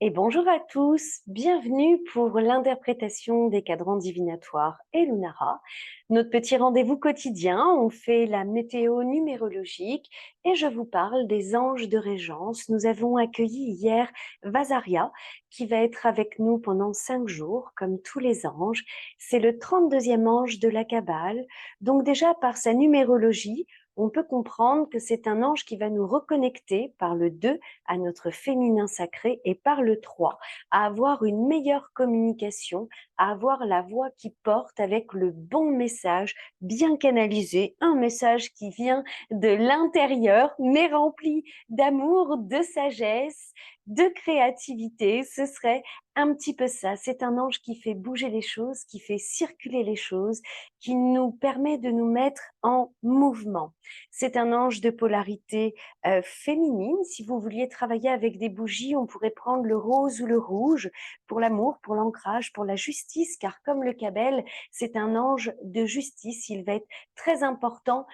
Et bonjour à tous, bienvenue pour l'interprétation des cadrans divinatoires et Lunara. Notre petit rendez-vous quotidien, on fait la météo numérologique et je vous parle des anges de régence. Nous avons accueilli hier Vasaria qui va être avec nous pendant 5 jours, comme tous les anges. C'est le 32e ange de la Kabbale. Donc déjà par sa numérologie, on peut comprendre que c'est un ange qui va nous reconnecter par le 2 à notre féminin sacré et par le 3 à avoir une meilleure communication, à avoir la voix qui porte avec le bon message bien canalisé, un message qui vient de l'intérieur mais rempli d'amour, de sagesse, de créativité. Ce serait un petit peu ça. C'est un ange qui fait bouger les choses, qui fait circuler les choses, qui nous permet de nous mettre en mouvement. C'est un ange de polarité féminine. Si vous vouliez travailler avec des bougies, on pourrait prendre le rose ou le rouge pour l'amour, pour l'ancrage, pour la justice, car comme le Cabel, c'est un ange de justice. Il va être très important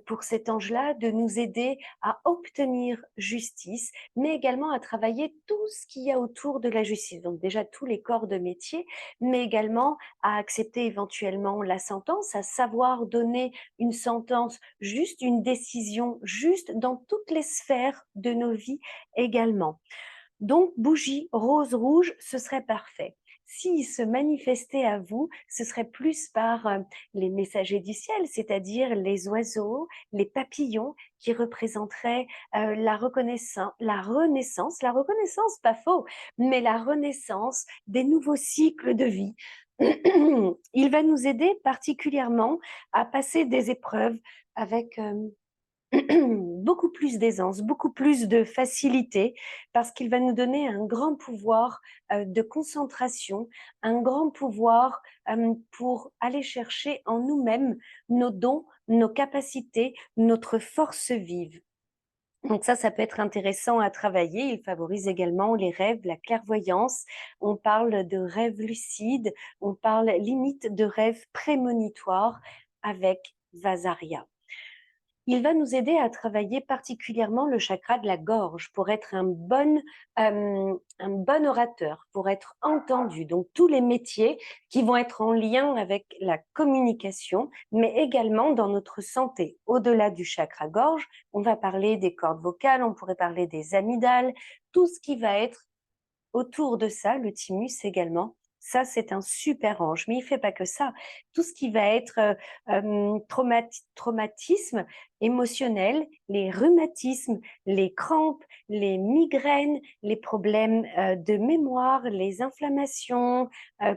pour cet ange-là de nous aider à obtenir justice, mais également à travailler tout ce qu'il y a autour de la justice. Donc déjà tous les corps de métier, mais également à accepter éventuellement la sentence, à savoir donner une sentence juste, une décision juste dans toutes les sphères de nos vies également. Donc, bougie rose rouge, ce serait parfait. S'il se manifestait à vous, ce serait plus par les messagers du ciel, c'est-à-dire les oiseaux, les papillons qui représenteraient la reconnaissance, pas faux, mais la renaissance des nouveaux cycles de vie. Il va nous aider particulièrement à passer des épreuves avec beaucoup plus d'aisance, beaucoup plus de facilité, parce qu'il va nous donner un grand pouvoir de concentration, un grand pouvoir pour aller chercher en nous-mêmes nos dons, nos capacités, notre force vive. Donc ça peut être intéressant à travailler. Il favorise également les rêves, la clairvoyance. On parle de rêves lucides, on parle limite de rêves prémonitoires avec Vasaria. Il va nous aider à travailler particulièrement le chakra de la gorge pour être un bon orateur, pour être entendu. Donc tous les métiers qui vont être en lien avec la communication, mais également dans notre santé. Au-delà du chakra gorge, on va parler des cordes vocales, on pourrait parler des amygdales, tout ce qui va être autour de ça, le thymus également. Ça, c'est un super ange, mais il fait pas que ça. Tout ce qui va être traumatisme émotionnel, les rhumatismes, les crampes, les migraines, les problèmes de mémoire, les inflammations,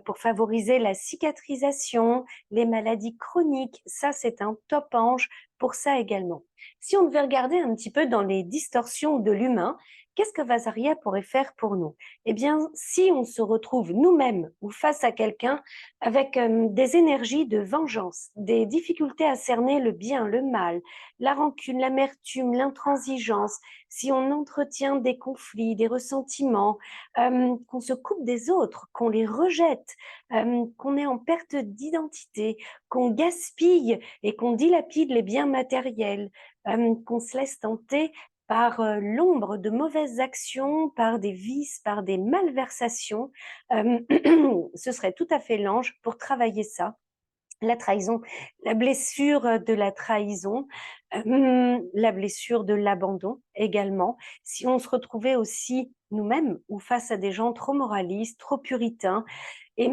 pour favoriser la cicatrisation, les maladies chroniques, ça, c'est un top ange pour ça également. Si on devait regarder un petit peu dans les distorsions de l'humain, qu'est-ce que Vasaria pourrait faire pour nous? Eh bien, si on se retrouve nous-mêmes ou face à quelqu'un avec des énergies de vengeance, des difficultés à cerner le bien, le mal, la rancune, l'amertume, l'intransigeance, si on entretient des conflits, des ressentiments, qu'on se coupe des autres, qu'on les rejette, qu'on est en perte d'identité, qu'on gaspille et qu'on dilapide les biens matériels, qu'on se laisse tenter par l'ombre de mauvaises actions, par des vices, par des malversations, euh, ce serait tout à fait l'ange pour travailler ça. La trahison, la blessure de la trahison, la blessure de l'abandon également. Si on se retrouvait aussi nous-mêmes ou face à des gens trop moralistes, trop puritains, et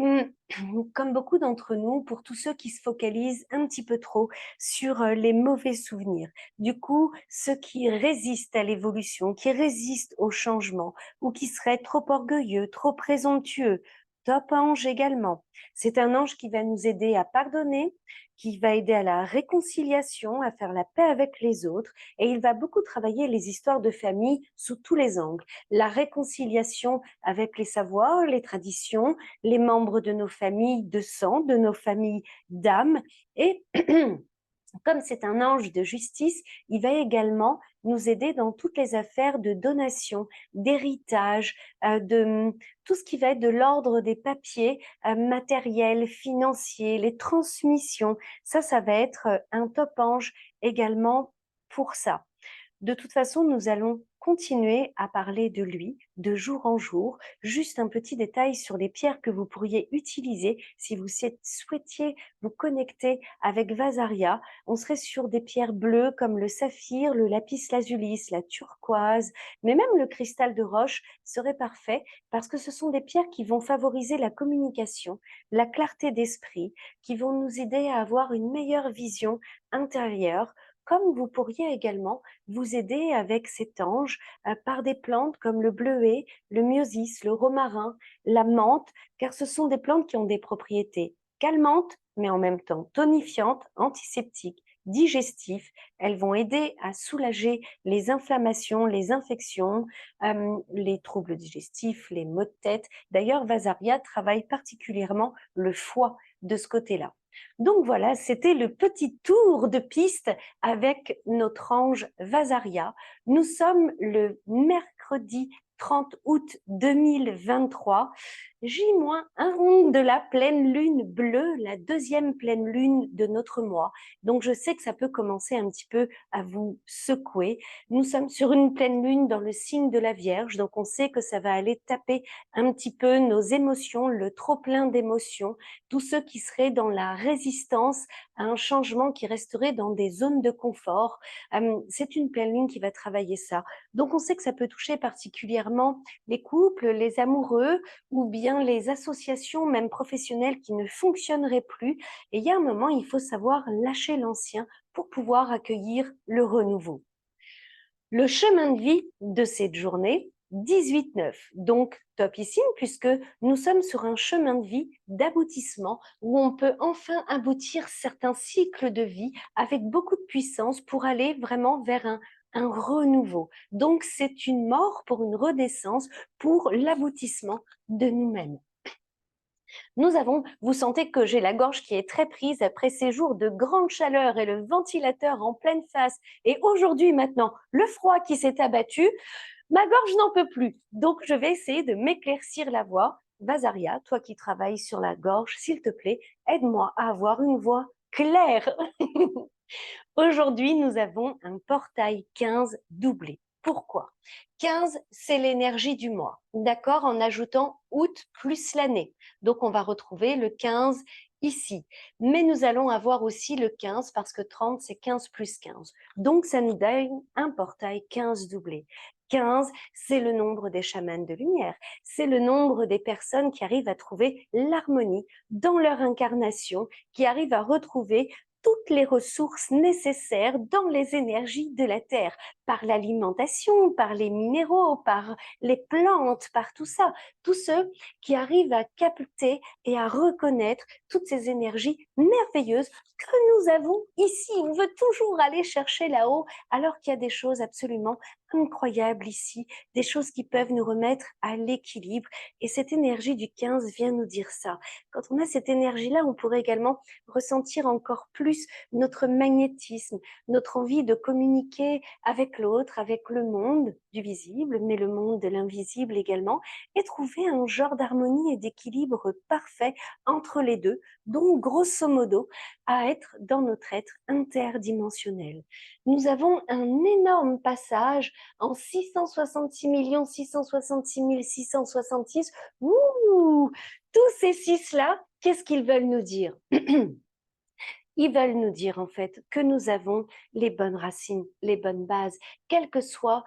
comme beaucoup d'entre nous, pour tous ceux qui se focalisent un petit peu trop sur les mauvais souvenirs, du coup, ceux qui résistent à l'évolution, qui résistent au changement, ou qui seraient trop orgueilleux, trop présomptueux, top ange également. C'est un ange qui va nous aider à pardonner, qui va aider à la réconciliation, à faire la paix avec les autres, et il va beaucoup travailler les histoires de famille sous tous les angles. La réconciliation avec les savoirs, les traditions, les membres de nos familles de sang, de nos familles d'âme, et comme c'est un ange de justice, il va également nous aider dans toutes les affaires de donation, d'héritage, tout ce qui va être de l'ordre des papiers matériels, financiers, les transmissions. Ça va être un top ange également pour ça. De toute façon, nous allons continuer à parler de lui de jour en jour. Juste un petit détail sur les pierres que vous pourriez utiliser si vous souhaitiez vous connecter avec Vasaria. On serait sur des pierres bleues comme le saphir, le lapis lazuli, la turquoise, mais même le cristal de roche serait parfait parce que ce sont des pierres qui vont favoriser la communication, la clarté d'esprit, qui vont nous aider à avoir une meilleure vision intérieure, comme vous pourriez également vous aider avec cet ange par des plantes comme le bleuet, le myosis, le romarin, la menthe, car ce sont des plantes qui ont des propriétés calmantes, mais en même temps tonifiantes, antiseptiques, digestives. Elles vont aider à soulager les inflammations, les infections, les troubles digestifs, les maux de tête. D'ailleurs, Vasaria travaille particulièrement le foie de ce côté-là. Donc voilà, c'était le petit tour de piste avec notre ange Vasaria. Nous sommes le mercredi 30 août 2023, J-1 de la pleine lune bleue, la deuxième pleine lune de notre mois. Donc je sais que ça peut commencer un petit peu à vous secouer. Nous sommes sur une pleine lune dans le signe de la Vierge, donc on sait que ça va aller taper un petit peu nos émotions, le trop-plein d'émotions, tous ceux qui seraient dans la résistance à un changement, qui resterait dans des zones de confort. C'est une pleine lune qui va travailler ça. Donc on sait que ça peut toucher particulièrement les couples, les amoureux ou bien les associations même professionnelles qui ne fonctionneraient plus. Et il y a un moment, il faut savoir lâcher l'ancien pour pouvoir accueillir le renouveau. Le chemin de vie de cette journée, 18-9, donc topissime puisque nous sommes sur un chemin de vie d'aboutissement où on peut enfin aboutir certains cycles de vie avec beaucoup de puissance pour aller vraiment vers un renouveau. Donc c'est une mort pour une renaissance, pour l'aboutissement de nous-mêmes. Vous sentez que j'ai la gorge qui est très prise après ces jours de grande chaleur et le ventilateur en pleine face. Et aujourd'hui, maintenant, le froid qui s'est abattu, ma gorge n'en peut plus. Donc, je vais essayer de m'éclaircir la voix. Vasaria, toi qui travailles sur la gorge, s'il te plaît, aide-moi à avoir une voix claire. Aujourd'hui, nous avons un portail 15 doublé. Pourquoi? 15, c'est l'énergie du mois, d'accord, en ajoutant août plus l'année. Donc, on va retrouver le 15 ici. Mais nous allons avoir aussi le 15 parce que 30, c'est 15 plus 15. Donc, ça nous donne un portail 15 doublé. 15, c'est le nombre des chamans de lumière. C'est le nombre des personnes qui arrivent à trouver l'harmonie dans leur incarnation, qui arrivent à retrouver toutes les ressources nécessaires dans les énergies de la Terre, par l'alimentation, par les minéraux, par les plantes, par tout ça. Tous ceux qui arrivent à capter et à reconnaître toutes ces énergies merveilleuses que nous avons ici. On veut toujours aller chercher là-haut, alors qu'il y a des choses absolument incroyables ici, des choses qui peuvent nous remettre à l'équilibre. Et cette énergie du 15 vient nous dire ça. Quand on a cette énergie-là, on pourrait également ressentir encore plus notre magnétisme, notre envie de communiquer avec l'autre, avec le monde du visible, mais le monde de l'invisible également, et trouver un genre d'harmonie et d'équilibre parfait entre les deux, donc grosso modo à être dans notre être interdimensionnel. Nous avons un énorme passage en 666 666 666. Ouh, tous ces six-là, qu'est-ce qu'ils veulent nous dire? Ils veulent nous dire en fait que nous avons les bonnes racines, les bonnes bases, quelles que soient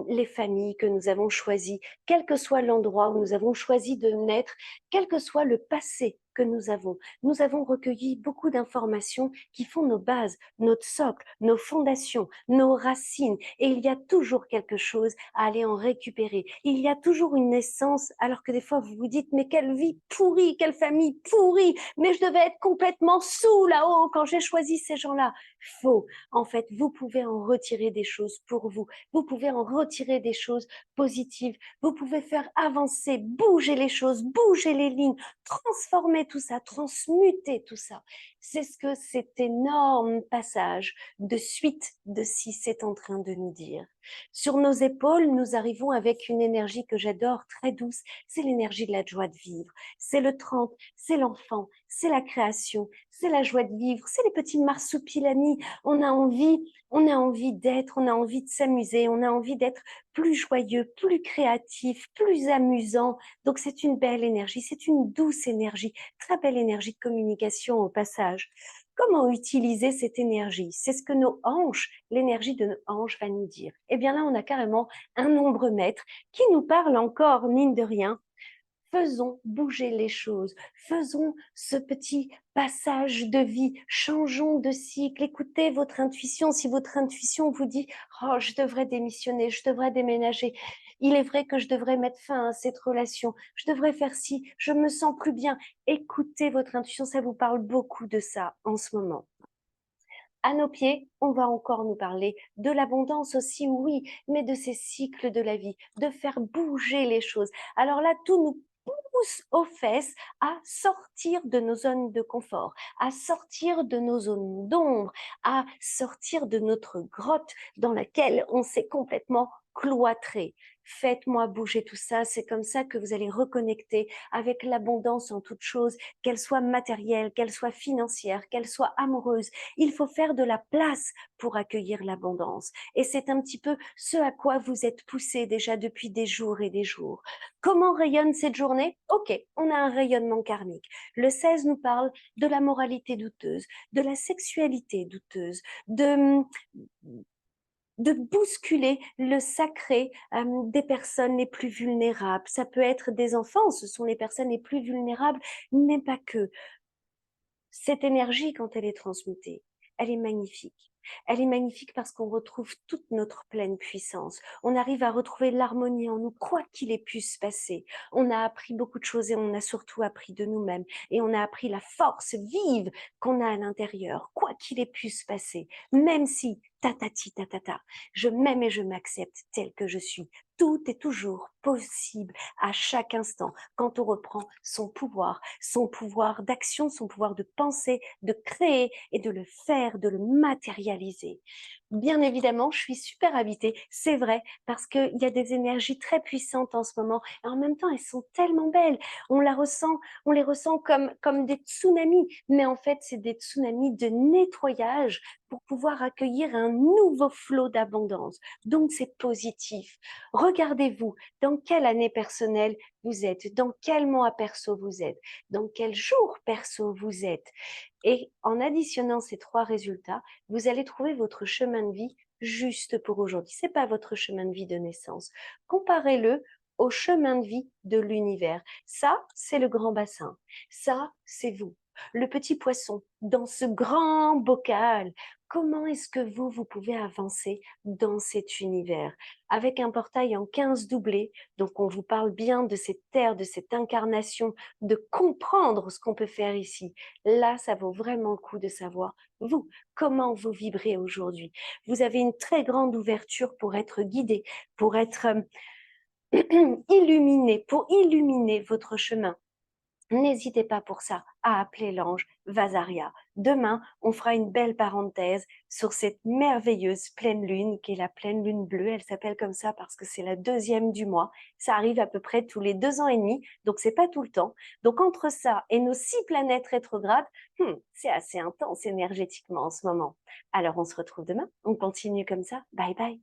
les familles que nous avons choisies, quel que soit l'endroit où nous avons choisi de naître, quel que soit le passé que nous avons. Nous avons recueilli beaucoup d'informations qui font nos bases, notre socle, nos fondations, nos racines. Et il y a toujours quelque chose à aller en récupérer. Il y a toujours une naissance, alors que des fois vous vous dites, mais quelle vie pourrie, quelle famille pourrie, mais je devais être complètement sous là-haut quand j'ai choisi ces gens-là. Faux. En fait, vous pouvez en retirer des choses pour vous. Vous pouvez en retirer des choses positives. Vous pouvez faire avancer, bouger les choses, bouger les lignes, transformer tout ça, transmuter tout ça. C'est ce que cet énorme passage de suite de 6 est en train de nous dire. Sur nos épaules, nous arrivons avec une énergie que j'adore, très douce. C'est l'énergie de la joie de vivre. C'est le 30, c'est l'enfant, c'est la création, c'est la joie de vivre, c'est les petits marsoupilami. On a envie d'être, on a envie de s'amuser, on a envie d'être plus joyeux, plus créatif, plus amusant. Donc c'est une belle énergie, c'est une douce énergie, très belle énergie de communication au passage. Comment utiliser cette énergie? C'est ce que nos hanches, l'énergie de nos hanches va nous dire. Eh bien là, on a carrément un nombre maître qui nous parle encore, mine de rien. Faisons bouger les choses, faisons ce petit passage de vie, changeons de cycle, écoutez votre intuition. Si votre intuition vous dit « Oh, je devrais démissionner, je devrais déménager, il est vrai que je devrais mettre fin à cette relation, je devrais faire ci, je me sens plus bien », écoutez votre intuition, ça vous parle beaucoup de ça en ce moment. À nos pieds, on va encore nous parler de l'abondance aussi, oui, mais de ces cycles de la vie, de faire bouger les choses. Alors là, tout nous pousse aux fesses à sortir de nos zones de confort, à sortir de nos zones d'ombre, à sortir de notre grotte dans laquelle on s'est complètement cloîtré. Faites-moi bouger tout ça, c'est comme ça que vous allez reconnecter avec l'abondance en toute chose, qu'elle soit matérielle, qu'elle soit financière, qu'elle soit amoureuse. Il faut faire de la place pour accueillir l'abondance. Et c'est un petit peu ce à quoi vous êtes poussé déjà depuis des jours et des jours. Comment rayonne cette journée? Ok, on a un rayonnement karmique. Le 16 nous parle de la moralité douteuse, de la sexualité douteuse, de bousculer le sacré des personnes les plus vulnérables. Ça peut être des enfants, ce sont les personnes les plus vulnérables, mais pas que. Cette énergie, quand elle est transmutée, elle est magnifique. Elle est magnifique parce qu'on retrouve toute notre pleine puissance. On arrive à retrouver l'harmonie en nous, quoi qu'il ait pu se passer. On a appris beaucoup de choses et on a surtout appris de nous-mêmes. Et on a appris la force vive qu'on a à l'intérieur, quoi qu'il ait pu se passer. Même si, tatati tatata, je m'aime et je m'accepte tel que je suis. Tout est toujours possible à chaque instant quand on reprend son pouvoir d'action, son pouvoir de penser, de créer et de le faire, de le matérialiser. Bien évidemment, je suis super habitée, c'est vrai, parce qu'il y a des énergies très puissantes en ce moment, et en même temps, elles sont tellement belles. On les ressent comme des tsunamis, mais en fait, c'est des tsunamis de nettoyage pour pouvoir accueillir un nouveau flot d'abondance. Donc, c'est positif. Regardez-vous, dans quelle année personnelle vous êtes, dans quel mois perso vous êtes, dans quel jour perso vous êtes. Et en additionnant ces trois résultats, vous allez trouver votre chemin de vie juste pour aujourd'hui. C'est pas votre chemin de vie de naissance. Comparez-le au chemin de vie de l'univers. Ça, c'est le grand bassin. Ça, c'est vous. Le petit poisson dans ce grand bocal. Comment est-ce que vous pouvez avancer dans cet univers? Avec un portail en 15 doublés, donc on vous parle bien de cette terre, de cette incarnation, de comprendre ce qu'on peut faire ici. Là, ça vaut vraiment le coup de savoir, vous, comment vous vibrez aujourd'hui. Vous avez une très grande ouverture pour être guidé, pour être illuminé, pour illuminer votre chemin. N'hésitez pas pour ça à appeler l'ange Vasaria. Demain, on fera une belle parenthèse sur cette merveilleuse pleine lune qui est la pleine lune bleue. Elle s'appelle comme ça parce que c'est la deuxième du mois. Ça arrive à peu près tous les 2 ans et demi, donc c'est pas tout le temps. Donc entre ça et nos 6 planètes rétrogrades, c'est assez intense énergétiquement en ce moment. Alors on se retrouve demain. On continue comme ça. Bye bye.